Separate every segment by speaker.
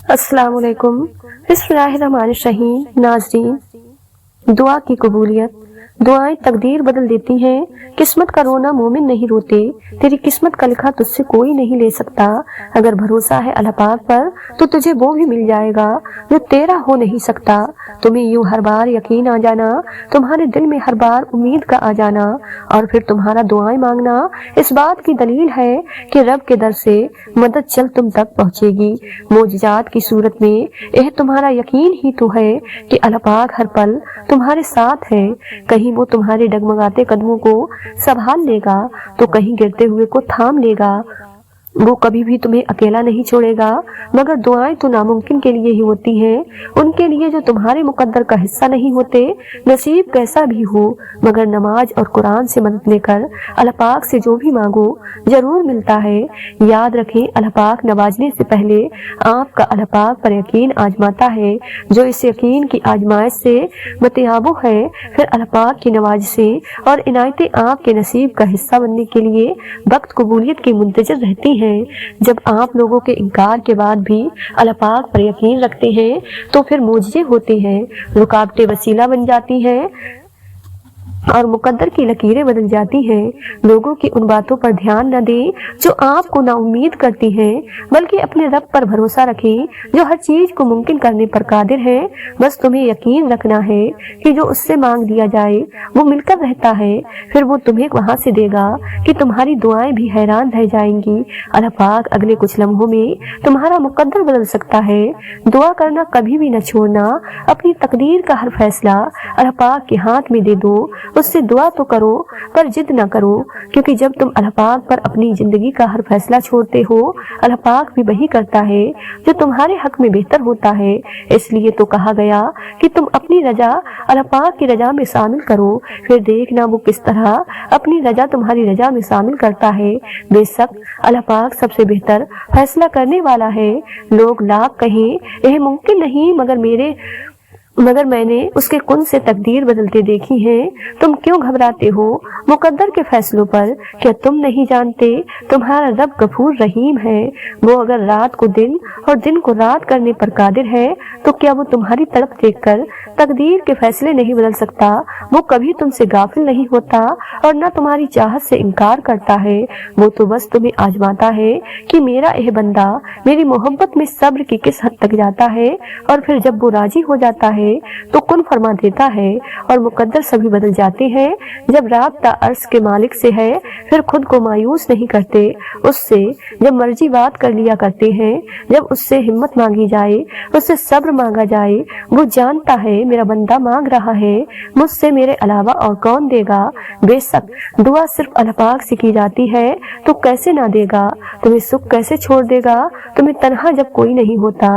Speaker 1: अस्सलाम वालेकुम। बिस्मिल्लाहिर्रहमानिर्रहीम। नाज़रीन, दुआ की कबूलियत। दुआएं तकदीर बदल देती हैं। किस्मत का रोना मोमिन नहीं रोते। तेरी किस्मत का लिखा तुझसे कोई नहीं ले सकता। अगर भरोसा है अल्लाह पाक पर तो तुझे वो भी मिल जाएगा जो तेरा हो नहीं सकता। तुम्हें यूं हर बार यकीन आ जाना, तुम्हारे दिल में हर बार उम्मीद का आ जाना और फिर तुम्हारा दुआएं मांगना इस बात की दलील है कि रब के दर से मदद जल्द तुम तक पहुंचेगी। मोजिजात की सूरत में यह तुम्हारा यकीन ही तो है कि अल्लाह पाक हर पल तुम्हारे साथ है। कहीं वो तुम्हारे डगमगाते कदमों को संभाल लेगा तो कहीं गिरते हुए को थाम लेगा। वो कभी भी तुम्हें अकेला नहीं छोड़ेगा। मगर दुआएं तो नामुमकिन के लिए ही होती हैं, उनके लिए जो तुम्हारे मुकद्दर का हिस्सा नहीं होते। नसीब कैसा भी हो, मगर नमाज और कुरान से मदद लेकर अल्लाह पाक से जो भी मांगो जरूर मिलता है। याद रखें, अल्लाह पाक नवाजने से पहले आपका अल्लाह पाक पर यकीन आजमाता है। जो इस यकीन की आजमाइश से मतियाबो है, फिर अल्लाह पाक की नवाज से और इनायतें आपके नसीब का हिस्सा बनने के लिए वक्त कबूलियत की मुंतजर रहती हैं। जब आप लोगों के इनकार के बाद भी अल्लाह पाक पर यकीन रखते हैं तो फिर मोजज़े होते हैं, रुकावटें वसीला बन जाती हैं और मुकद्दर की लकीरें बदल जाती हैं। लोगों की उन बातों पर ध्यान न दें जो आपको नाउम्मीद करती हैं, बल्कि अपने रब पर भरोसा रखें जो हर चीज को मुमकिन करने पर कादिर है। बस तुम्हें यकीन रखना है कि जो उससे मांग दिया जाए वो मिलकर रहता है। फिर वो तुम्हें वहां से देगा कि तुम्हारी दुआएं भी हैरान रह जाएंगी। अल्लाह पाक अगले कुछ लम्हों में तुम्हारा मुकद्दर बदल सकता है। दुआ करना कभी भी न छोड़ना। अपनी तकदीर का हर फैसला अल्लाह पाक के हाथ में दे दो। उससे दुआ तो करो पर जिद ना करो, क्योंकि जब तुम अल्लाह पाक पर अपनी जिंदगी का हर फैसला छोड़ते हो, अल्लाह पाक भी वही करता है जो तुम्हारे हक में बेहतर होता है। इसलिए तो कहा गया कि तुम अपनी रजा अल्लाह पाक की रजा में शामिल करो, फिर देखना वो किस तरह अपनी रजा तुम्हारी रजा में शामिल करता है। बेशक अल्लाह पाक सबसे बेहतर फैसला करने वाला है। लोग लाख कहें यह मुमकिन नहीं, मगर मैंने उसके कुन से तकदीर बदलते देखी है। तुम क्यों घबराते हो मुकद्दर के फैसलों पर? क्या तुम नहीं जानते तुम्हारा रब गफूर रहीम है? वो अगर रात को दिन और दिन को रात करने पर कादिर है तो क्या वो तुम्हारी तड़प देखकर तकदीर के फैसले नहीं बदल सकता? वो कभी तुमसे गाफिल नहीं होता और न तुम्हारी चाहत से इनकार करता है। वो तो बस तुम्हें आजमाता है कि मेरा यह बंदा मेरी मोहब्बत में सब्र की किस हद तक जाता है, और फिर जब वो राजी हो जाता है तो कुन फरमा देता है और मुकद्दर सभी बदल जाते हैं। जब राब्ता अर्श के मालिक से है फिर खुद को मायूस नहीं करते। उससे जब मर्जी बात कर लिया करते हैं। जब उससे हिम्मत मांगी जाए, उससे सब्र मांगा जाए। वो जानता है मेरा बंदा मांग रहा है, मुझसे मेरे अलावा और कौन देगा। बेशक दुआ सिर्फ अल्लाह पाक से की जाती है तो कैसे ना देगा। तुम्हें सुख कैसे छोड़ देगा? तुम्हें तन्हा जब कोई नहीं होता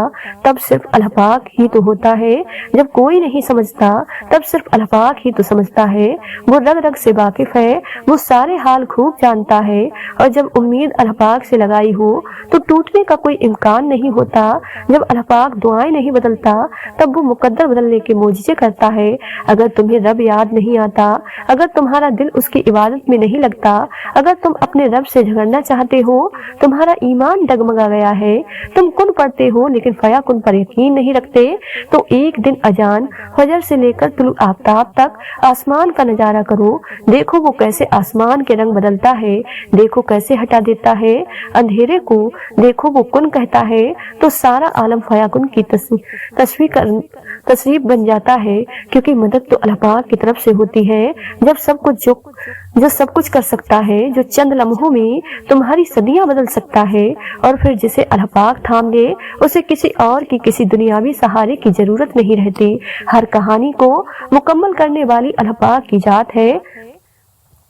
Speaker 1: तब सिर्फ अल्लाह पाक ही तो होता है। जब कोई नहीं समझता तब सिर्फ अल्लाह पाक ही तो समझता है। वो रग रग से वाकिफ है, वो सारे हाल खूब जानता है। और जब उम्मीद अल्लाह पाक से लगाई हो तो टूटने का कोई इम्कान नहीं होता। जब अल्लाह पाक दुआएं नहीं बदलता तब वो मुकद्दर बदलने के मोजिज़े करता है। अगर तुम्हें रब याद नहीं आता, अगर तुम्हारा दिल उसकी इबादत में नहीं लगता, अगर तुम अपने रब से झगड़ना चाहते हो, तुम्हारा ईमान डगमगा गया है, तुम कुन पढ़ते हो लेकिन फया कुन पर यकीन नहीं रखते, तो एक दिन अजान फजर से लेकर तुलु आफ्ताब तक आसमान का नजारा करो। देखो वो कैसे आसमान के रंग बदलता है, देखो कैसे हटा देता है अंधेरे को, देखो वो कुन कहता है तो सारा आलम फयाकुन की तस्वीर बन जाता है। क्योंकि मदद तो अल्लाह पाक की तरफ से होती है। जो सब कुछ कर सकता है, जो चंद लम्हों में तुम्हारी सदियां बदल सकता है, और फिर जिसे अल्लाह पाक थाम ले उसे किसी और की किसी दुनियावी सहारे की जरूरत नहीं रहती। हर कहानी को मुकम्मल करने वाली अल्लाह पाक की जात है।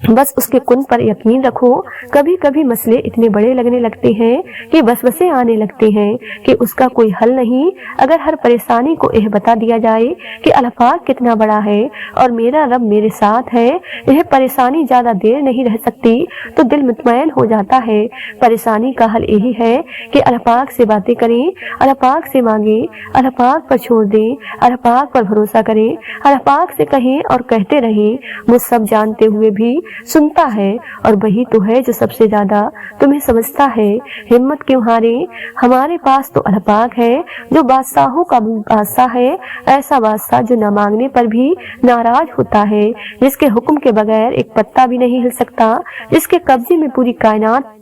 Speaker 1: बस उसके कुन पर यकीन रखो। कभी कभी मसले इतने बड़े लगने लगते हैं कि वसवसे आने लगते हैं कि उसका कोई हल नहीं। अगर हर परेशानी को यह बता दिया जाए कि अल्लाह पाक कितना बड़ा है और मेरा रब मेरे साथ है, यह परेशानी ज्यादा देर नहीं रह सकती, तो दिल मुतमईन हो जाता है। परेशानी का हल यही है कि अल्लाह पाक से बातें करें, अल्लाह पाक से मांगे, अल्लाह पाक पर छोड़ दें, अल्लाह पाक पर भरोसा करें, अल्लाह पाक से कहें और कहते रहें। वो सब जानते हुए भी सुनता है और वही तो है जो सबसे ज्यादा तुम्हें समझता है। हिम्मत क्यों हारे, हमारे पास तो अल्लाह पाक है जो बादशाहों का बादशाह है, ऐसा बादशाह जो न मांगने पर भी नाराज होता है, जिसके हुक्म के बगैर एक पत्ता भी नहीं हिल सकता, जिसके कब्जे में पूरी कायनात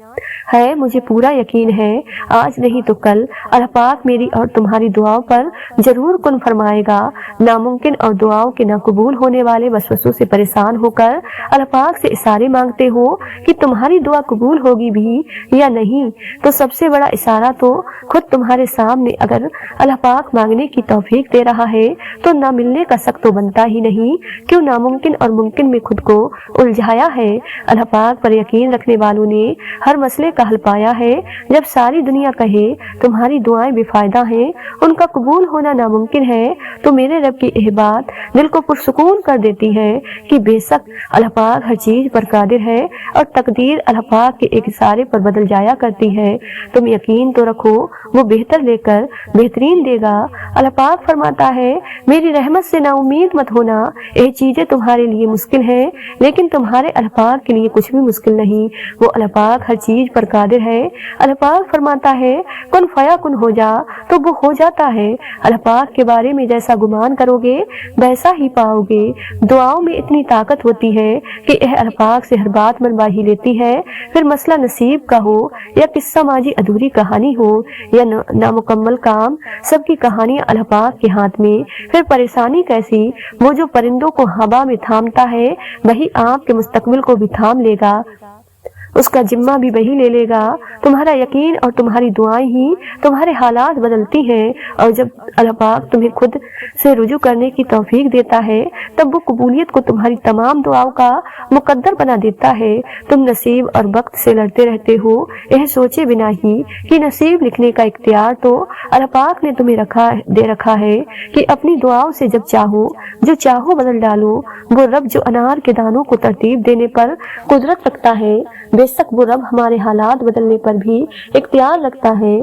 Speaker 1: है। मुझे पूरा यकीन है आज नहीं तो कल अल्लाह पाक मेरी और तुम्हारी दुआओं पर जरूर कुन फरमाएगा। नामुमकिन और दुआओं के ना कबूल होने वाले वसवसों से परेशान होकर अल्लाह पाक से इशारे मांगते हो कि तुम्हारी दुआ कबूल होगी भी या नहीं, तो सबसे बड़ा इशारा तो खुद तुम्हारे सामने अगर अल्लाह पाक मांगने की तौफीक दे रहा है तो ना मिलने का शक तो बनता ही नहीं। क्यों नामुमकिन और मुमकिन में खुद को उलझाया है। अल्लाह पाक पर यकीन रखने वालों ने हर मसले का हल पाया है। जब सारी दुनिया कहे तुम्हारी दुआएं बेफायदा हैं, उनका कबूल होना नामुमकिन है, तो मेरे रब की यह बात दिल को पुरसुकून कर देती है कि बेशक अल्लाह पाक हर चीज पर कादिर है और तकदीर अल्लाह पाक के एक इशारे पर बदल जाया करती है। तुम यकीन तो रखो वो बेहतर लेकर बेहतरीन देगा। अल्लाह पाक फरमाता है मेरी रहमत से ना उम्मीद मत होना, ये चीजें तुम्हारे लिए मुश्किल है लेकिन तुम्हारे अल्लाह पाक के लिए कुछ भी मुश्किल नहीं। वो अल्लाह पाक हर चीज पर कादिर है। अल्लाह पाक फरमाता है कुन फया कुन हो जा, तो वो हो जाता है। अल्लाह पाक के बारे में जैसा गुमान करोगे वैसा ही पाओगे। दुआओं में इतनी ताकत होती है कि यह अल्लाह पाक से हर बात मनवा ही लेती है। फिर मसला नसीब का हो या किस्सा माजी अधूरी कहानी हो या नामुकम्मल काम, सबकी कहानियां अल्लाह पाक के हाथ में। फिर परेशानी कैसी, वो जो परिंदों को हवा में थामता है वही आपके मुस्तकबिल को भी थाम लेगा, उसका जिम्मा भी वही ले लेगा। तुम्हारा यकीन और तुम्हारी दुआएं ही तुम्हारे हालात बदलती हैं, और जब अल्लाह पाक तुम्हें खुद से रुजू करने की तौफीक देता है तब वो कबूलियत को तुम्हारी तमाम दुआओं का मुकद्दर बना देता है। तुम नसीब और वक्त से लड़ते रहते हो यह सोचे बिना ही कि नसीब लिखने का इख्तियार तो अल्लाह पाक ने तुम्हें दे रखा है कि अपनी दुआओं से जब चाहो जो चाहो बदल डालो। वो रब जो अनार के दानों को तरतीब देने पर कुदरत रखता है, बेशक वो रब हमारे हालात बदलने पर भी इख्तियार रखता है।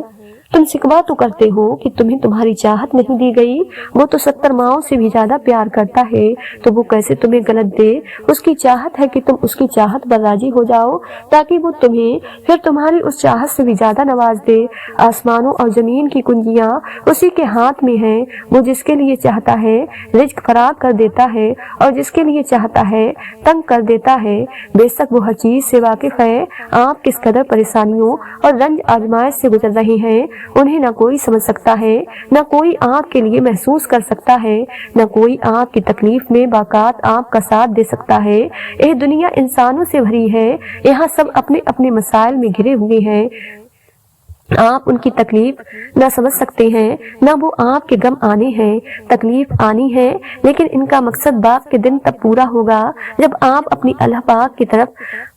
Speaker 1: तुम शिकवा तो करते हो कि तुम्हें तुम्हारी चाहत नहीं दी गई, वो तो 70 माओं से भी ज्यादा प्यार करता है, तो वो कैसे तुम्हें गलत दे। उसकी चाहत है कि तुम उसकी चाहत पर राजी हो जाओ ताकि वो तुम्हें फिर तुम्हारी उस चाहत से भी ज्यादा नवाज दे। आसमानों और जमीन की कुंजियां उसी के हाथ में है। वो जिसके लिए चाहता है रिज्क फराग कर देता है और जिसके लिए चाहता है तंग कर देता है। बेशक वो हर चीज से वाकिफ है। आप किस कदर परेशानियों और रंज आजमाइश से गुजर रहे हैं उन्हें न कोई समझ सकता है, न कोई आपके लिए महसूस कर सकता है, न कोई आपकी तकलीफ में बाकात आपका साथ दे सकता है। यह दुनिया इंसानों से भरी है, यहाँ सब अपने अपने मसाइल में घिरे हुए हैं। आप उनकी तकलीफ न समझ सकते हैं, न वो आपके गम आने हैं। तकलीफ आनी है लेकिन इनका मकसद बाप के दिन तब पूरा होगा जब आप अपनी अल्लाह पाक की तरफ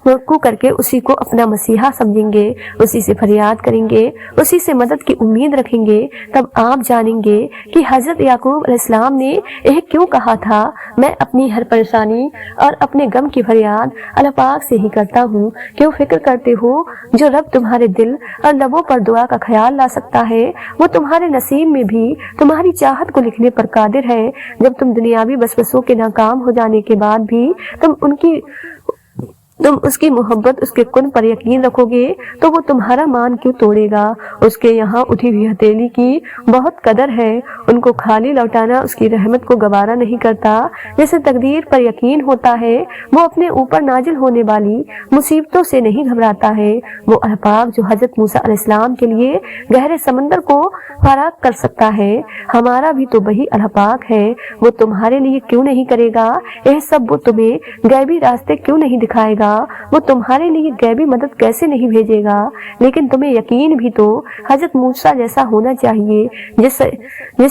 Speaker 1: रुकू करके उसी को अपना मसीहा समझेंगे, उसी से फरियाद करेंगे, उसी से मदद की उम्मीद रखेंगे। तब आप जानेंगे कि हजरत याकूब अलैहिस्सलाम ने यह क्यों कहा था, मैं अपनी हर परेशानी और अपने गम की फरियाद अल्लाह पाक से ही करता हूँ। क्यों फिक्र करते हो, जो रब तुम्हारे दिल और लबों पर दुआ का ख्याल ला सकता है वो तुम्हारे नसीब में भी तुम्हारी चाहत को लिखने पर कादिर है। जब तुम दुनियावी वसवसों के नाकाम हो जाने के बाद भी तुम उसकी मोहब्बत उसके कुन पर यकीन रखोगे तो वो तुम्हारा मान क्यों तोड़ेगा। उसके यहाँ उठी हुई हथेली की बहुत कदर है, उनको खाली लौटाना उसकी रहमत को गवारा नहीं करता। जैसे तकदीर पर यकीन होता है वो अपने ऊपर नाजिल होने वाली मुसीबतों से नहीं घबराता है। वो अल्लाह पाक जो हजरत मूसा अलैहिस्सलाम के लिए गहरे समंदर को फराग कर सकता है, हमारा भी तो वही अल्लाह पाक है। वो तुम्हारे लिए क्यों नहीं करेगा यह सब, वो तुम्हें गैबी रास्ते क्यों नहीं दिखाएगा, वो तुम्हारे लिए गैबी मदद कैसे नहीं भेजेगा। लेकिन तुम्हें यकीन भी तो हजरत मूसा जैसा होना चाहिए। जिस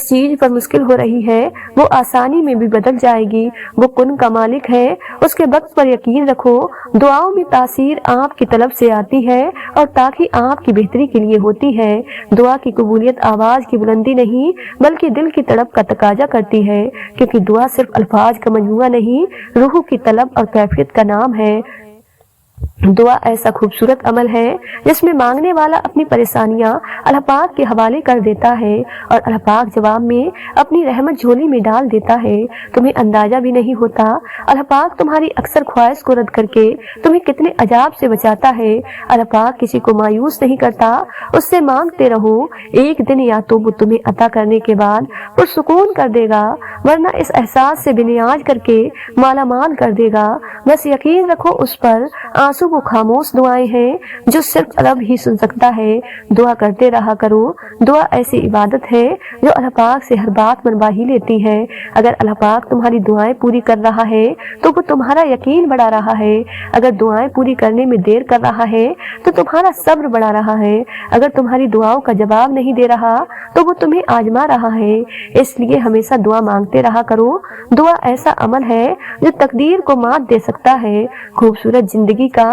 Speaker 1: चीज पर मुश्किल हो रही है वो आसानी में भी बदल जाएगी। वो कुन का मालिक है, उसके वक्त पर यकीन रखो। दुआओं में तासीर आपकी तरफ से आती है और ताकि आपकी बेहतरी के लिए होती है। दुआ की कबूलियत आवाज की बुलंदी नहीं बल्कि दिल की तड़प का तकाजा करती है, क्योंकि दुआ सिर्फ अल्फाज का मजमुआ नहीं, रूह की तलब और कैफियत का नाम है। दुआ ऐसा खूबसूरत अमल है जिसमें मांगने वाला अपनी परेशानियां अल्लाह पाक के हवाले कर देता है और अल्लाह पाक जवाब में अपनी रहमत झोली में डाल देता है। तुम्हें अंदाजा भी नहीं होता अल्लाह पाक तुम्हारी अक्सर ख्वाहिश को रद्द करके तुम्हें कितने अजाब से बचाता है। अल्लाह पाक किसी को मायूस नहीं करता, उससे मांगते रहो, एक दिन या तो वो तुम्हें अता करने के बाद पुरसुकून कर देगा, वरना इस एहसास से बेनियाज करके मालामाल कर देगा। बस यकीन रखो उस पर। आंसू वो खामोश दुआएं हैं जो सिर्फ रब ही सुन सकता है। दुआ करते रहा करो। दुआ ऐसी इबादत है जो अल्लाह पाक से हर बात मनवा ही लेती है। अगर अल्लाह पाक तुम्हारी दुआएं पूरी कर रहा है तो वो तुम्हारा यकीन बढ़ा रहा है। अगर दुआएं पूरी करने में देर कर रहा है तो तुम्हारा सब्र बढ़ा रहा है। अगर तुम्हारी दुआओं का जवाब नहीं दे रहा तो वो तुम्हें आजमा रहा है। इसलिए हमेशा दुआ मांगते रहा करो। दुआ ऐसा अमल है जो तकदीर को मात दे सकता है। खूबसूरत जिंदगी का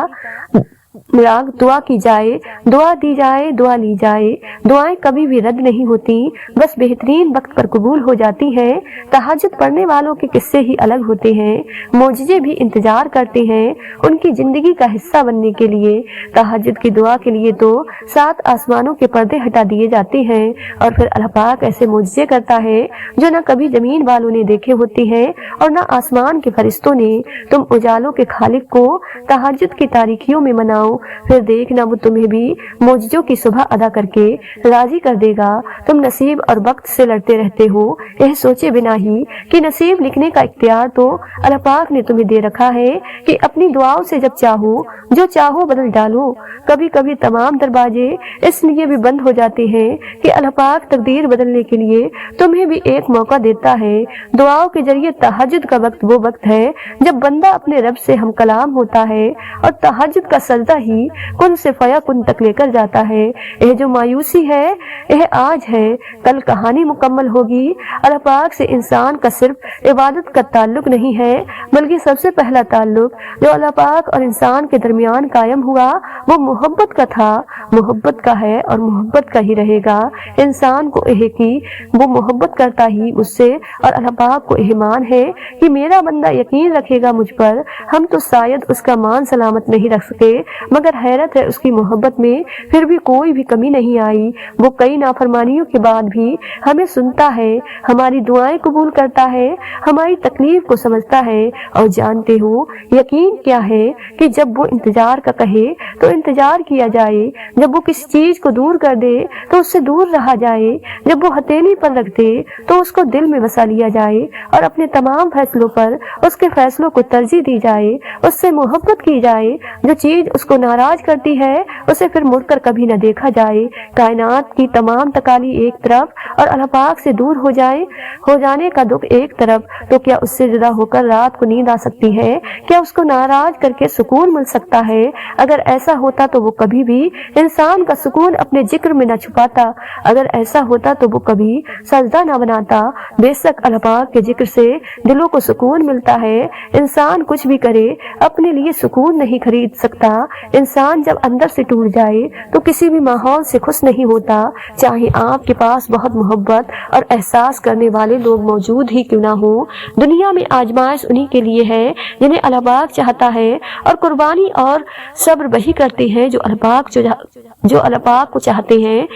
Speaker 1: राग दुआ की जाए, दुआ दी जाए, दुआ ली जाए। दुआएं कभी भी रद्द नहीं होती, बस बेहतरीन वक्त पर कबूल हो जाती हैं। तहज्जुद पढ़ने वालों के किस्से ही अलग होते हैं। मौजज़े भी इंतजार करते हैं उनकी जिंदगी का हिस्सा बनने के लिए। तहज्जुद की दुआ के लिए तो 7 आसमानों के पर्दे हटा दिए जाते हैं और फिर अल्लाह पाक ऐसे मौजज़े करता है जो न कभी जमीन वालों ने देखे होते हैं और न आसमान के फरिश्तों ने। तुम उजालों के खालिक को तहज्जुद की तारीखियों में मनाओ, फिर देखना वो तुम्हें भी मौजज़ों की सुबह अदा करके राजी कर देगा। तुम नसीब और वक्त से लड़ते रहते हो, यह सोचे बिना ही कि नसीब लिखने का इख्तियार तो अल्लाह पाक ने तुम्हें दे रखा है कि अपनी दुआओं से जब चाहो जो चाहो बदल डालो। कभी कभी तमाम दरवाजे इसलिए भी बंद हो जाते हैं कि अल्लाह पाक तकदीर बदलने के लिए तुम्हें भी एक मौका देता है। दुआओं के जरिए तहज्जुद का वक्त वो वक्त है जब बंदा अपने रब से हम कलाम होता है और तहज्जुद का सजदा ही कुन से फयाकुन तक लेकर जाता है। यह जो मायूसी है यह आज है, कल कहानी मुकम्मल होगी। अल्लाह पाक से इंसान का सिर्फ इबादत का ताल्लुक नहीं है, बल्कि सबसे पहला ताल्लुक जो अल्लाह पाक और इंसान के दरमियान कायम हुआ वो मोहब्बत का था, मोहब्बत का है और मोहब्बत का ही रहेगा। इंसान को यह कि वो मोहब्बत करता ही मुझसे और अल्लाह पाक को ईमान है कि मेरा बंदा यकीन रखेगा मुझ पर। हम तो शायद उसका मान सलामत नहीं रख सके, मगर हैरत है उसकी मोहब्बत में फिर भी कोई भी कमी नहीं आई। वो कई नाफरमानियों के बाद भी हमें सुनता है, हमारी दुआएं कबूल करता है, हमारी तकलीफ को समझता है। और जानते हो यकीन क्या है कि जब वो इंतजार का कहे तो इंतजार किया जाए, जब वो किसी चीज को दूर कर दे तो उससे दूर रहा जाए, जब वो हथेली पर रख दे तो उसको दिल में बसा लिया जाए और अपने तमाम फैसलों पर उसके फैसलों को तरजीह दी जाए, उससे मोहब्बत की जाए। जो चीज उसको नाराज करती है उसे फिर मुड़कर कभी न देखा जाए। कायनात की तमाम तकाली एक तरफ और अल्लाह पाक से दूर हो जाने का दुख एक तरफ, तो क्या उससे जुदा होकर रात को नींद आ सकती है? क्या उसको नाराज करके सुकून मिल सकता है? अगर ऐसा होता तो वो कभी भी इंसान का सुकून अपने जिक्र में न छुपाता। अगर ऐसा होता तो वो कभी सजदा न बनाता। बेशक अल्लाह पाक के जिक्र से दिलों को सुकून मिलता है। इंसान कुछ भी करे अपने लिए सुकून नहीं खरीद सकता। इंसान जब अंदर से टूट जाए तो किसी भी माहौल से खुश नहीं होता, चाहे आपके पास बहुत मोहब्बत और एहसास करने वाले लोग मौजूद ही क्यों ना हो। दुनिया में आजमाइश उन्हीं के लिए है जिन्हें अल्लाह पाक चाहता है, और कुर्बानी और सब्र वही करते हैं जो अल्लाह पाक को चाहते हैं।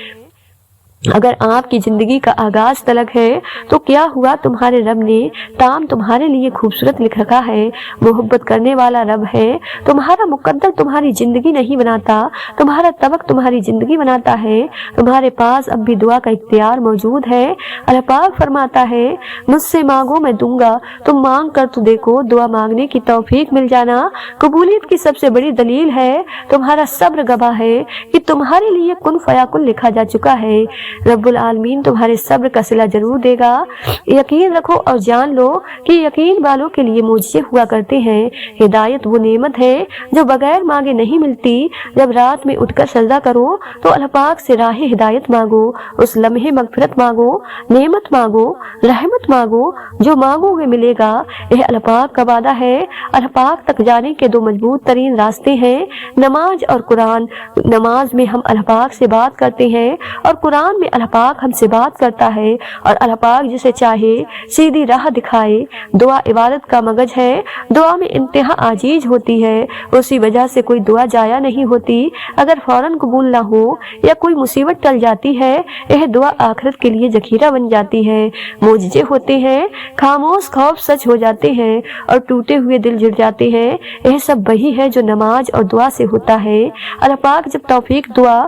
Speaker 1: अगर आपकी जिंदगी का आगाज तलक है तो क्या हुआ, तुम्हारे रब ने ताम तुम्हारे लिए खूबसूरत लिख रखा है। मोहब्बत करने वाला रब है। तुम्हारा मुकद्दर तुम्हारी जिंदगी नहीं बनाता, तुम्हारा तबक तुम्हारी जिंदगी बनाता है। तुम्हारे पास अब भी दुआ का इख्तियार मौजूद है। अल्लाह पाक फरमाता है, मुझसे मांगो मैं दूंगा, तुम मांग कर तो देखो, दुआ मांगने की तौफीक मिल जाना कबूलियत की सबसे बड़ी दलील है। तुम्हारा सब्र गवाह है कि तुम्हारे लिए कुन फयाकुन लिखा जा चुका है। रब्बुल आलमीन तुम्हारे सब्र का सिला जरूर देगा। यकीन रखो और जान लो कि यकीन वालों के लिए मुझसे हुआ करते हैं। हिदायत वो नेमत है जो बगैर मांगे नहीं मिलती। जब रात में उठकर सजदा करो तो अल्लाह पाक से राह हिदायत मांगो, उस लम्हे मगफिरत मांगो, नेमत मांगो, रहमत मांगो। जो मांगोगे मिलेगा, यह अल्लाह पाक का वादा है। अल्लाह पाक तक जाने के 2 मजबूत तरीन रास्ते हैं, नमाज और कुरान। नमाज में हम अल्लाह पाक से बात करते हैं और कुरान में अल्लाह पाक हमसे बात करता है और अल्लाह पाक जिसे चाहे सीधी राह दिखाए। दुआ इबादत का मगज है, दुआ में इंतहा आजीज होती है, उसी वजह से कोई दुआ जाया नहीं होती। अगर फौरन कबूल ना हो या कोई मुसीबत टल जाती है, यह दुआ आखिरत के लिए जखीरा बन जाती है। मोजिजे होते हैं, खामोश खौफ सच हो जाते हैं और टूटे हुए दिल जुड़ जाते हैं। यह सब वही है जो नमाज और दुआ से होता है। अल्लाह पाक जब तौफीक दुआ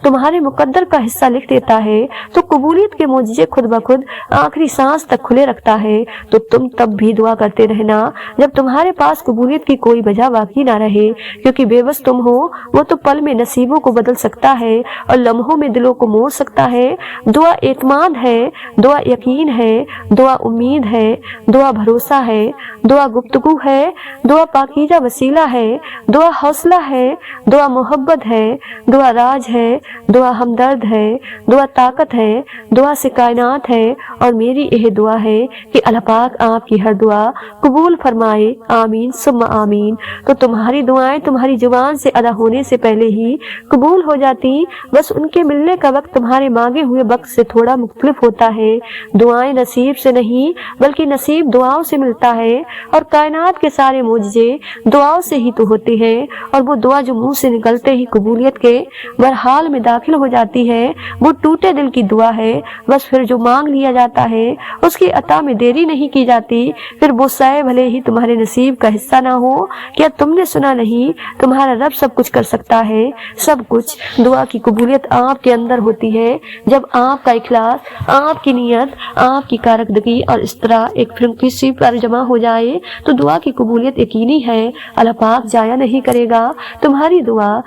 Speaker 1: तुम्हारे मुकद्दर का हिस्सा लिख देता है तो कबूलियत के मोजिजे खुद ब खुद आखिरी सांस तक खुले रखता है। तो तुम तब भी दुआ करते रहना जब तुम्हारे पास कबूलियत की कोई वजह बाकी ना रहे, क्योंकि बेबस तुम हो वो तो पल में नसीबों को बदल सकता है और लम्हों में दिलों को मोड़ सकता है। दुआ एतमाद है, दुआ यकीन है, दुआ उम्मीद है, दुआ भरोसा है, दुआ गुफ्तगू है, दुआ पाकीज़ा वसीला है, दुआ हौसला है, दुआ मोहब्बत है, दुआ राज है, दुआ हमदर्द है, दुआ ताकत है, दुआ से कायनात है। और मेरी यह दुआ है कि अल्लाह पाक आपकी हर दुआ कबूल फरमाए। आमीन सुम्मा आमीन। तो तुम्हारी दुआएं तुम्हारी जुबान से अदा होने से पहले ही कबूल हो जाती, बस उनके मिलने का वक्त तुम्हारे मांगे हुए वक्त से थोड़ा मुख्तलिफ होता है। दुआएं नसीब से नहीं बल्कि नसीब दुआओं से मिलता है और कायनात के सारे मोजज़े दुआओं से ही तो होते हैं। और वो दुआ जो मुंह से निकलते ही कबूलियत के मरहाल में दाखिल हो जाती है वो टूटे दिल की दुआ है। बस फिर जो मांग लिया जाता है उसकी अता में देरी नहीं की जाती, फिर वो साए भले ही तुम्हारे नसीब का हिस्सा ना हो। क्या तुमने सुना नहीं, तुम्हारा रब सब कुछ कर सकता है, सब कुछ। दुआ की कबूलियत आपके अंदर होती है जब आपका इखलास, आपकी नीयत, आपकी कारकर्दगी और इस तरह एक फ्रीक्वेंसी पर जमा हो जाए तो दुआ की कबूलियत यकीनी है। अल्लाह पाक जाया नहीं करेगा तुम्हारी दुआ।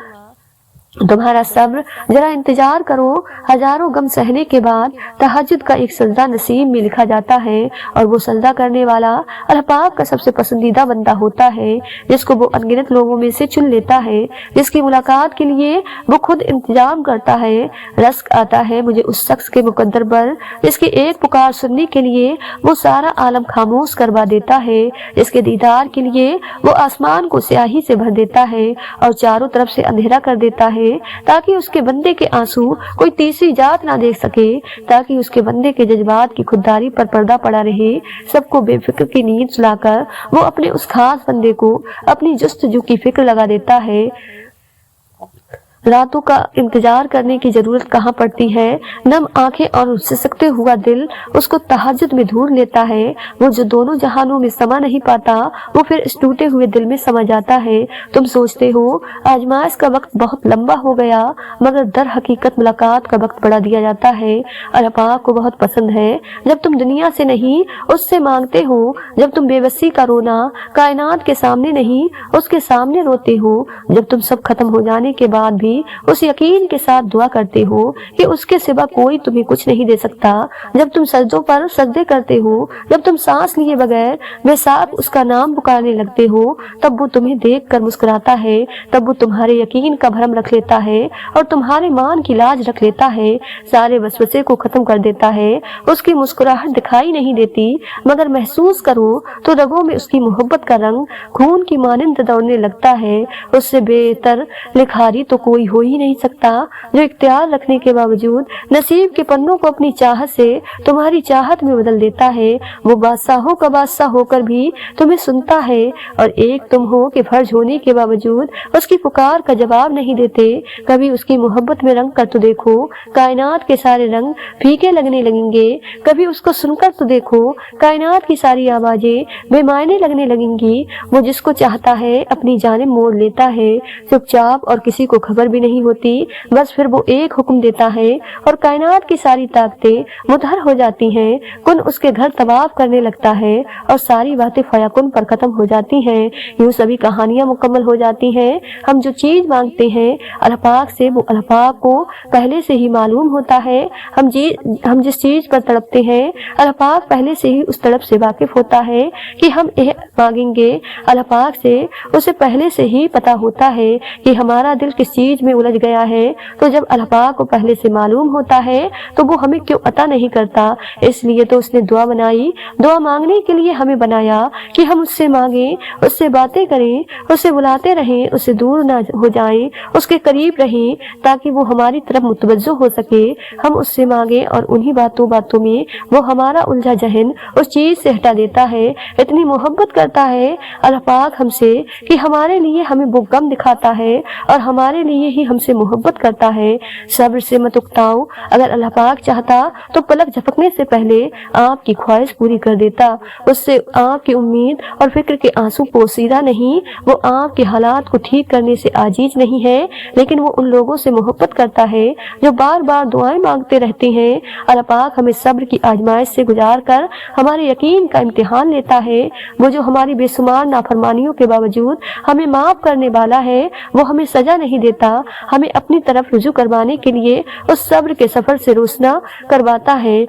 Speaker 1: तुम्हारा सब्र, जरा इंतजार करो। हजारों गम सहने के बाद तहज्जुद का एक सजदा नसीब में लिखा जाता है और वो सजदा करने वाला अल्लाह पाक का सबसे पसंदीदा बंदा होता है, जिसको वो अनगिनत लोगों में से चुन लेता है, जिसकी मुलाकात के लिए वो खुद इंतजाम करता है। रज़्क आता है मुझे उस शख्स के मुकद्दर पर जिसकी एक पुकार सुनने के लिए वो सारा आलम खामोश करवा देता है, जिसके दीदार के लिए वो आसमान को स्याही से भर देता है और चारों तरफ से अंधेरा कर देता है, ताकि उसके बंदे के आंसू कोई तीसरी जात ना देख सके, ताकि उसके बंदे के जज्बात की खुददारी पर पर्दा पड़ा रहे। सबको बेफिक्र की नींद सुलाकर वो अपने उस खास बंदे को अपनी जुस्तजू की फिक्र लगा देता है। रातों का इंतजार करने की जरूरत कहाँ पड़ती है। नम आंखें और सिसकते हुआ दिल उसको तहज्जुद में ढूंढ लेता है। वो जो दोनों जहानों में समा नहीं पाता वो फिर इस टूटे हुए दिल में समा जाता है। तुम सोचते हो आजमाइश का वक्त बहुत लंबा हो गया, मगर दर हकीकत मुलाकात का वक्त बढ़ा दिया जाता है। अल्लाह पाक को बहुत पसंद है जब तुम दुनिया से नहीं उससे मांगते हो, जब तुम बेबसी का रोना कायनात के सामने नहीं उसके सामने रोते हो, जब तुम सब खत्म हो जाने के बाद भी उस यकीन के साथ दुआ करते हो कि उसके सिवा कोई तुम्हें कुछ नहीं दे सकता, जब तुम सजदों पर सजदे करते हो, जब तुम सांस लिए बगैर बेसाख उसका नाम पुकारने लगते हो, तब वो तुम्हें देखकर मुस्कुराता है, तब वो तुम्हारे यकीन का भरम रख लेता है और तुम्हारे मान की लाज रख लेता है, सारे वसवसे को खत्म कर देता है। उसकी मुस्कुराहट दिखाई नहीं देती, मगर महसूस करो तो रगों में उसकी मोहब्बत का रंग खून की मानिंद दौड़ने लगता है। उससे बेहतर लिखारी तो कोई हो ही नहीं सकता, जो इख्तियार रखने के बावजूद नसीब के पन्नों को अपनी चाहत से तुम्हारी चाहत में बदल देता है। वो बादशाहों का बादशाह होकर भी तुम्हें सुनता है और एक तुम हो कि फर्ज होने के बावजूद उसकी पुकार का जवाब नहीं देते। कभी उसकी मोहब्बत में रंग कर तो देखो, कायनात के सारे रंग फीके लगने लगेंगे। कभी उसको सुनकर तो देखो, कायनात की सारी आवाजें बेमायने लगने लगेंगी। वो जिसको चाहता है अपनी जानिब मोड़ लेता है, चुपचाप, और किसी को खबर भी नहीं होती। बस फिर वो एक हुक्म देता है और कायनात की सारी ताकतें मुतहर हो जाती हैं। कुन उसके घर तवाफ करने लगता है और सारी बातें फयाकुन पर खत्म हो जाती हैं। यूं सभी कहानियां मुकम्मल हो जाती हैं। हम जो चीज मांगते हैं अल्लाह पाक से, वो अल्लाह पाक को पहले से ही मालूम होता है। हम जिस चीज पर तड़पते हैं अल्लाह पाक पहले से ही उस तड़प से वाकिफ होता है कि हम यह मांगेंगे। अल्लाह पाक से उसे पहले से ही पता होता है कि हमारा दिल किस चीज चीज में उलझ गया है तो जब अल्लाह पाक को पहले से मालूम होता है तो वो हमें क्यों अता नहीं करता। इसलिए तो उसने दुआ बनाई, दुआ मांगने के लिए हमें बनाया कि हम उससे मांगे, उससे बातें करें, उससे बुलाते रहें, उससे दूर ना हो जाएं, उसके करीब रहें ताकि वो हमारी तरफ मुतवज्जो हो सके। हम उससे मांगे और उन्हीं बातों में वो हमारा उलझा जहन उस चीज से हटा देता है। इतनी मोहब्बत करता है अल्लाह पाक हमसे कि हमारे लिए हमें वो गम दिखाता है और हमारे लिए ही हमसे मोहब्बत करता है। सब्र से मत उकताओ, अगर अल्लाह पाक चाहता तो पलक झपकने से पहले आपकी ख्वाहिश पूरी कर देता। उससे आपकी उम्मीद और फिक्र के आंसू पोसीदा नहीं, वो आपके हालात को ठीक करने से आजीज नहीं है, लेकिन वो उन लोगों से मोहब्बत करता है जो बार बार दुआएं मांगते रहते हैं। अल्लाह पाक हमें सब्र की आजमाइश से गुजार कर हमारे यकीन का इम्तिहान लेता है। वो जो हमारी बेशुमार नाफरमानियों के बावजूद हमें माफ करने वाला है, वो हमें सजा नहीं देता, हमें अपनी तरफ रुजू करवाने के लिए उस सब्र के सफर से रोशना करवाता है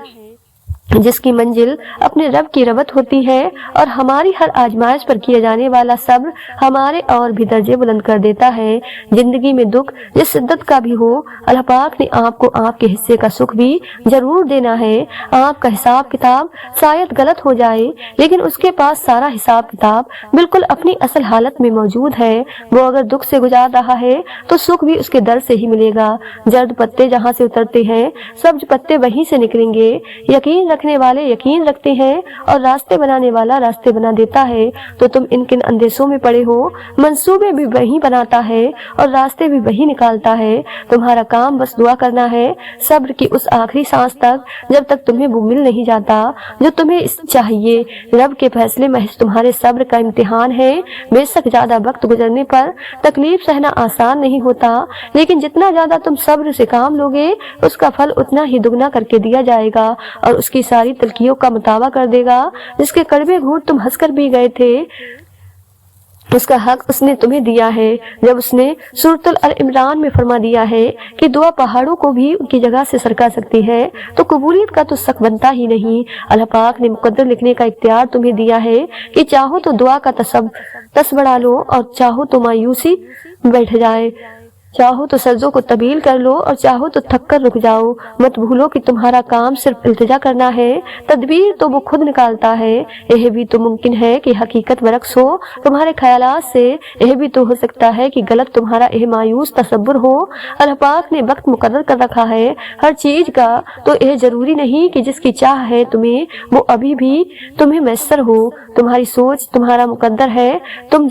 Speaker 1: जिसकी मंजिल अपने रब की रबत होती है। और हमारी हर आजमाइश पर किया जाने वाला सब्र हमारे और भी दर्जे बुलंद कर देता है। जिंदगी में दुख जिस शिद्दत का भी हो, अल्लाह पाक ने आपको आपके हिस्से का सुख भी जरूर देना है। आपका हिसाब किताब शायद गलत हो जाए, लेकिन उसके पास सारा हिसाब किताब बिल्कुल अपनी असल हालत में मौजूद है। वो अगर दुख से गुजार रहा है तो सुख भी उसके दर से ही मिलेगा। जर्द पत्ते जहाँ से उतरते हैं सब्ज पत्ते वहीं से निकलेंगे। यकीन रखने वाले यकीन रखते हैं और रास्ते बनाने वाला रास्ते बना देता है। तो तुम इन किन अंदेशों में पड़े हो, मंसूबे भी वही बनाता है और रास्ते भी वही निकालता है। तुम्हारा काम बस दुआ करना है सब्र की उस आखिरी सांस तक जब तक तुम्हें वो मिल नहीं जाता जो तुम्हें चाहिए। रब के फैसले महज तुम्हारे सब्र का इम्तिहान है। बेशक ज्यादा वक्त गुजरने पर तकलीफ सहना आसान नहीं होता, लेकिन जितना ज्यादा तुम सब्र से काम लोगे उसका फल उतना ही दुगना करके दिया जाएगा और उसकी सारी तलखियों का मुताबा कर देगा। जिसके कड़वे घूंट तुम हंसकर भी गए थे उसका हक उसने तुम्हें दिया है। जब उसने सूरतुल अल इमरान में फरमा दिया है कि दुआ पहाड़ों को भी उनकी जगह से सरका सकती है, तो कबूलियत का तो शक बनता ही नहीं। अल्लाह पाक ने मुकद्दर लिखने का इख्तियार तुम्हें दिया है कि चाहो तो दुआ का तस बढ़ा लो और चाहो तो मायूसी बैठ जाए, चाहो तो सज्जों को तबील कर लो और चाहो तो थक कर रुक जाओ। मत भूलो कि तुम्हारा काम सिर्फ इल्तिजा करना है, तदबीर तो वो खुद निकालता है। यह भी तो मुमकिन है कि हकीकत बरक्स हो तुम्हारे ख्यालात से, यह भी तो हो सकता है कि गलत तुम्हारा यह मायूस तसव्वुर हो। अल्लाह पाक ने वक्त मुकर्रर कर रखा है हर चीज का, तो यह जरूरी नहीं कि जिसकी चाह है तुम्हें वो अभी भी तुम्हें मैसर हो। तुम्हारी सोच तुम्हारा मुकद्दर है, तुम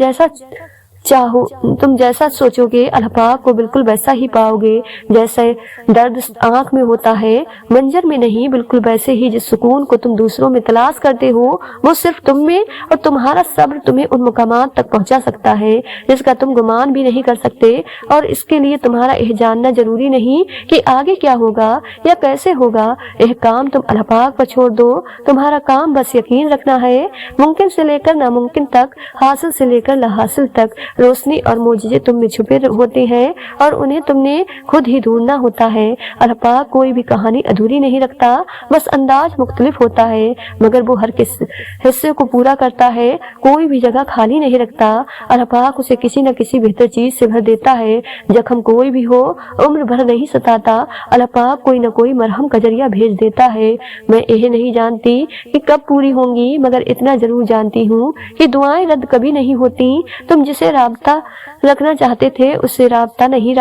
Speaker 1: जैसा सोचोगे अल्लाह पाक को बिल्कुल वैसा ही पाओगे। जैसे दर्द आंख में होता है मंजर में नहीं, बिल्कुल वैसे ही जिस सुकून को तुम दूसरों में तलाश करते हो वो सिर्फ तुम में और तुम्हारा सब्र तुम्हें उन मुकामात तक पहुंचा सकता है जिसका तुम गुमान भी नहीं कर सकते। और इसके लिए तुम्हारा यह जानना जरूरी नहीं कि आगे क्या होगा या कैसे होगा। यह काम तुम अल्लाह पाक पर छोड़ दो। तुम्हारा काम बस यकीन रखना है। मुमकिन से लेकर नामुमकिन तक, हासिल से लेकर लाहासिल तक रोशनी और मोजिजे तुम में छुपे होते हैं और उन्हें तुमने खुद ही ढूंढना होता है। अल्लाह पाक कोई भी कहानी अधूरी नहीं रखता, बस अंदाज मुख्तलिफ होता है, मगर वो हर किस हिस्से को पूरा करता है, कोई भी जगह खाली नहीं रखता। अल्लाह पाक उसे किसी न किसी बेहतर चीज से भर देता है। जख्म कोई भी हो उम्र भर नहीं सताता, अल्लाह पाक कोई न कोई मरहम का जरिया भेज देता है। मैं यह नहीं जानती कि कब पूरी होंगी, मगर इतना जरूर जानती हूँ कि दुआएं रद्द कभी नहीं होती। तुम जिसे राब्ता रखना चाहते थे उससे राब्ता नहीं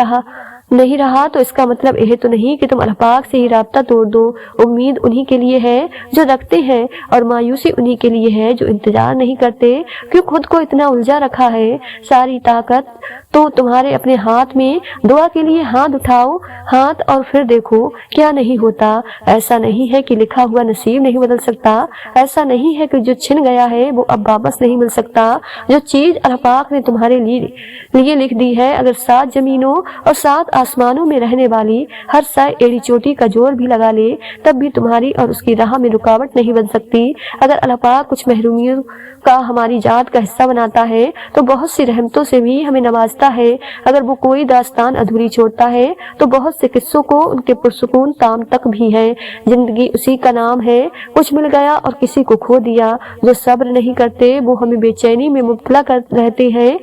Speaker 1: रहा तो इसका मतलब यह तो नहीं कि तुम अल्लाह पाक से ही राब्ता तोड़ दो। उम्मीद उन्हीं के लिए है जो रखते हैं और मायूसी उन्हीं के लिए है जो इंतजार नहीं करते। क्यों खुद को इतना उलझा रखा है? सारी ताकत तो तुम्हारे अपने हाथ में। दुआ के लिए हाथ उठाओ हाथ और फिर देखो क्या नहीं होता। ऐसा नहीं है कि लिखा हुआ नसीब नहीं बदल सकता, ऐसा नहीं है कि जो छिन गया है वो अब वापस नहीं मिल सकता। जो चीज अल्लाह पाक ने तुम्हारे लिए लिख दी है, अगर 7 जमीनों और 7 आसमानों में रहने वाली हर साय एड़ी चोटी का जोर भी लगा ले तब भी तुम्हारी और उसकी राह में रुकावट नहीं बन सकती। अगर अल्लाह पाक कुछ महरूमियों का हमारी जात का हिस्सा बनाता है तो बहुत सी रहमतों से भी हमें नवाजता है। अगर वो कोई दास्तान अधूरी छोड़ता है तो बहुत से किस्सों को उनके पुरसुकून ताम तक भी है। जिंदगी उसी का नाम है, कुछ मिल गया और किसी को खो दिया। जो सब्र नहीं करते वो हमें बेचैनी में मुब्तला कर रहते हैं।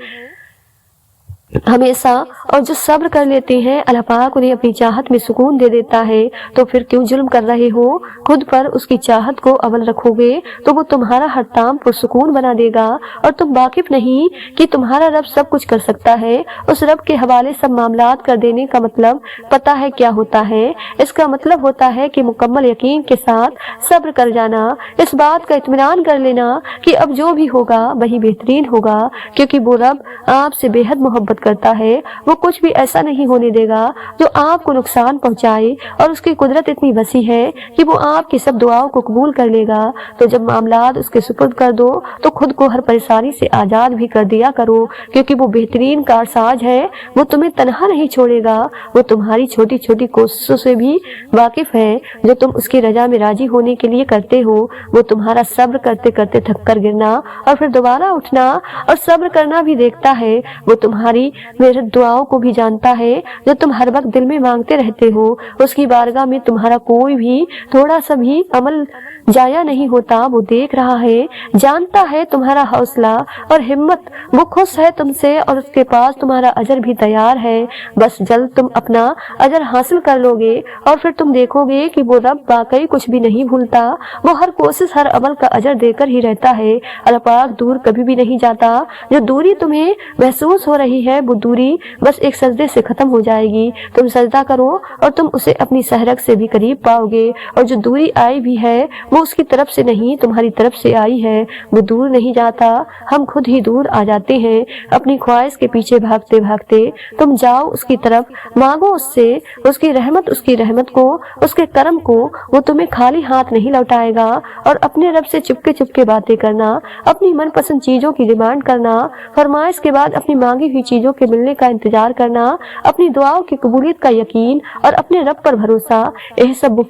Speaker 1: हमेशा, और जो सब्र कर लेते हैं अल्लाह पाक उन्हें अपनी चाहत में सुकून दे देता है। तो फिर क्यों जुल्म कर रहे हो? खुद पर उसकी चाहत को अमल रखोगे तो वो तुम्हारा हर ताम पुरसुकून बना देगा। और तुम वाकिफ नहीं कि तुम्हारा रब सब कुछ कर सकता है। उस रब के हवाले सब मामलात कर देने का मतलब पता है क्या होता है? इसका मतलब होता है कि मुकम्मल यकीन के साथ सब्र कर जाना, इस बात का इत्मीनान कर लेना कि अब जो भी होगा वही बेहतरीन होगा, क्योंकि वो रब आपसे बेहद मोहब्बत करता है। वो कुछ भी ऐसा नहीं होने देगा जो आपको नुकसान पहुंचाए, और उसकी कुदरत इतनी वसी है कि वो आपकी सब दुआओं को कबूल कर लेगा। तो जब मामलात उसके सुपुर्द कर दो तो खुद को हर परेशानी से आजाद भी कर दिया करो, क्योंकि वो बेहतरीन कारसाज है। वो तुम्हें तन्हा नहीं छोड़ेगा। वो तुम्हारी छोटी छोटी कोशिशों से भी वाकिफ है जो तुम उसकी रजा में राजी होने के लिए करते हो। वो तुम्हारा सब्र करते करते थक कर गिरना और फिर दोबारा उठना और सब्र करना भी देखता है। वो तुम्हारी मेरे दुआओं को भी जानता है जो तुम हर वक्त दिल में मांगते रहते हो। उसकी बारगाह में तुम्हारा कोई भी थोड़ा सा भी अमल जाया नहीं होता। वो देख रहा है, जानता है तुम्हारा हौसला और हिम्मत। वो खुश है तुमसे और उसके पास तुम्हारा अजर भी तैयार है। बस जल्द तुम अपना अजर हासिल कर लोगे और फिर तुम देखोगे कि वो रब वाकई कुछ भी नहीं भूलता। वो हर कोशिश हर अमल का अजर देकर ही रहता है। अल्लाह पाक दूर कभी भी नहीं जाता। जो दूरी तुम्हें महसूस हो रही है वो दूरी बस एक सजदे से खत्म हो जाएगी। तुम सजदा करो और तुम उसे अपनी सहरक से भी करीब पाओगे। और जो दूरी आई भी है वो उसकी तरफ से नहीं तुम्हारी तरफ से आई है। वो दूर नहीं जाता, हम खुद ही दूर आ जाते हैं अपनी ख्वाहिश के पीछे भागते भागते। तुम जाओ उसकी तरफ, मांगो उससे उसकी रहमत को, उसके करम को। वो तुम्हें खाली हाथ नहीं लौटाएगा। और अपने रब से चुपके चुपके बातें करना, अपनी मनपसंद चीजों की डिमांड करना, फरमाइश के बाद अपनी मांगी हुई चीजों के मिलने का इंतजार करना, अपनी दुआओं की कबूलियत का यकीन और अपने रब पर भरोसा, यह सब वो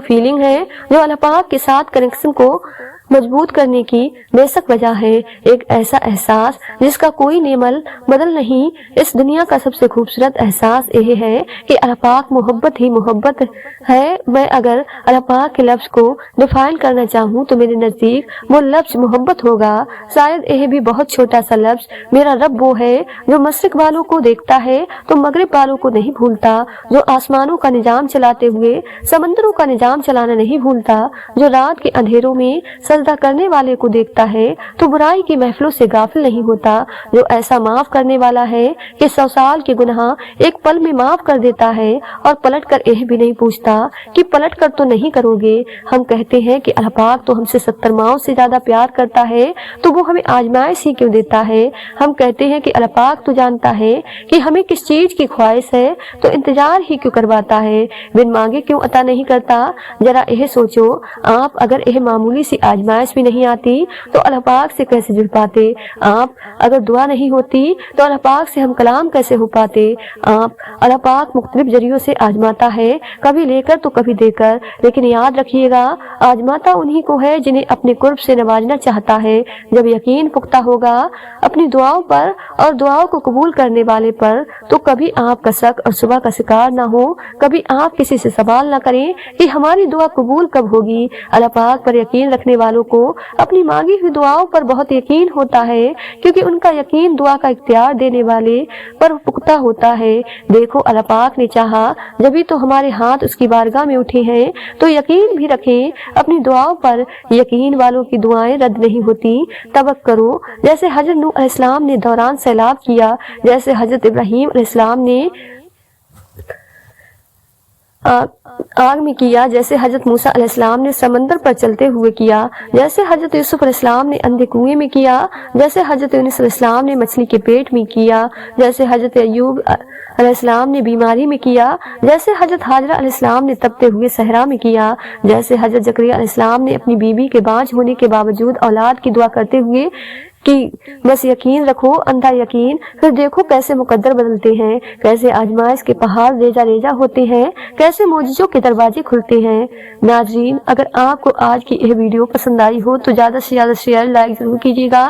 Speaker 1: फीलिंग है जो अल्लाह पाक के साथ कनेक्शन को मजबूत करने की बेशक वजह है। एक ऐसा एहसास जिसका कोई नेमल बदल नहीं। इस दुनिया का सबसे खूबसूरत एहसास यह है कि अल्लाह पाक मोहब्बत ही मोहब्बत है। मैं अगर अल्लाह पाक के लफ्ज को डिफाइन करना चाहूँ तो मेरे नजदीक वो लफ्ज मोहब्बत होगा। शायद यह भी बहुत छोटा सा लफ्ज। मेरा रब वो है जो मशरिक वालों को देखता है तो मगरिब वालों को नहीं भूलता, जो आसमानों का निजाम चलाते हुए समंदरों का निजाम चलाना नहीं भूलता, जो रात के अंधेरों में सजदा करने वाले को देखता है तो बुराई की महफिलों से गाफिल नहीं होता, जो ऐसा माफ करने वाला है कि 100 साल के गुनाह एक पल में माफ कर देता है और पलट कर यह भी नहीं पूछता कि पलट कर तो नहीं करोगे। हम कहते हैं कि अल्लाह पाक तो हमसे 70 माओं से ज्यादा प्यार करता है तो वो हमें आजमाइश ही क्यों देता है। हम कहते हैं कि अल्लाह पाक तो जानता है कि हमें किस चीज की ख्वाहिश है तो इंतजार ही क्यों करवाता है, बिन मांगे क्यों अता नहीं करता। जरा यह सोचो, आप अगर यह मामूली सी आजमाइश भी नहीं आती तो अल्लाह पाक से कैसे जुड़ पाते। आप अगर दुआ नहीं होती तो अल्लाह पाक से हम कलाम कैसे हो पाते। आप अल्लाह पाक मुख्तलिफ जरियों से आजमाता है, कभी लेकर तो कभी देकर, लेकिन याद रखिएगा आजमाता उन्हीं को है जिन्हें अपने कुर्ब से नवाजना चाहता है। जब यकीन पुख्ता होगा अपनी दुआओं पर और दुआओं को कबूल करने वाले पर तो कभी आप कसक और सुबह का शिकार ना हो। कभी आप किसी से सवाल ना करें कि हमारी दुआ कबूल कब होगी। अल्लाह पाक पर यकीन रखने वालों को अपनी मांगी हुई दुआओं पर बहुत यकीन होता है, क्योंकि उनका यकीन दुआ का इख्तियार देने वाले पर पुख्ता होता है। देखो अल्लाह पाक ने चाहा जभी तो हमारे हाथ उसकी बारगाह में उठे हैं, तो यकीन भी रखें अपनी दुआओं पर। यकीन वालों की दुआएं रद्द नहीं होती। तवक्कुल करो जैसे हजरत नूह अलैहिस्सलाम ने दौरान सैलाब किया, जैसे हजरत इब्राहीम अलैहिस्सलाम ने आग में किया, जैसे हजरत मूसा अलैहिस्सलाम ने समंदर पर चलते हुए किया, जैसे हजरत यूसुफ अलैहिस्सलाम ने अंधे कुएं में किया, जैसे हजरत यूनुस अलैहिस्सलाम ने मछली के पेट में किया, जैसे हजरत अय्यूब अलैहिस्सलाम ने बीमारी में किया, जैसे हजरत हाजरा अलैहिस्सलाम ने तपते हुए सहरा में किया, जैसे हजरत जकरिया अलैहिस्सलाम ने अपनी बीबी के बांझ होने के बावजूद औलाद की दुआ करते हुए कि बस यकीन रखो, अंधा यकीन। फिर देखो कैसे मुकद्दर बदलते हैं, कैसे आजमाइश के पहाड़ रेजा रेजा होते हैं, कैसे मौजूजों के दरवाजे खुलते हैं। नाजरीन, अगर आपको आज की यह वीडियो पसंद आई हो तो ज्यादा से ज्यादा शेयर लाइक जरूर कीजिएगा,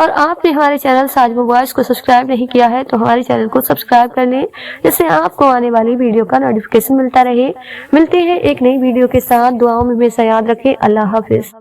Speaker 1: और आपने हमारे चैनल साजमा वॉइस को सब्सक्राइब नहीं किया है तो हमारे चैनल को सब्सक्राइब कर लें, जिससे आपको आने वाली वीडियो का नोटिफिकेशन मिलता रहे। मिलते हैं एक नई वीडियो के साथ। दुआओं में हमेशा याद रखें। अल्लाह हाफिज।